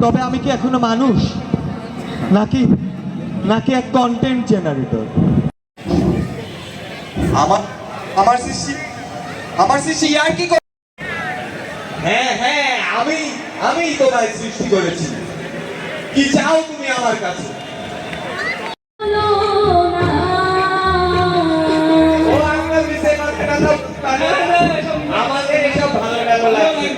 তবে আমি কি এখনো মানুষ, নাকি নাকি এক কন্টেন্ট জেনারেটর? আমার সৃষ্টি আর কি? হ্যাঁ হ্যাঁ, আমি তোমায় সৃষ্টি করেছি। কি চাও তুমি আমার কাছে? আমাদের এসব ভালো লাগছে।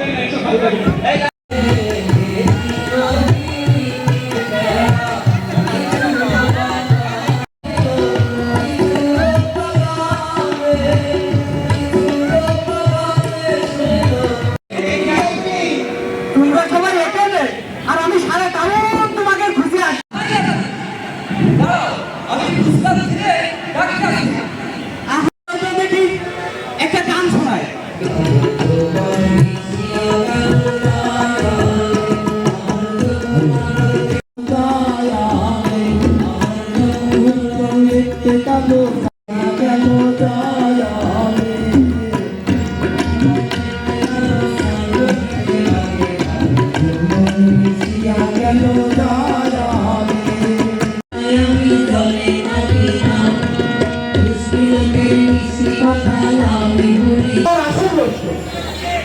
একটা গান শোনায়।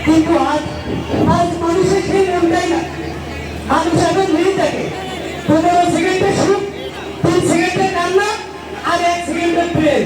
কিন্তু আজ মানুষের সেই মনটাই না। মানুষ এখন নেই থাকে 15 সেকেন্ডের সুখ, 3 সেকেন্ডের কান্না আর 1 সেকেন্ডের প্রেম।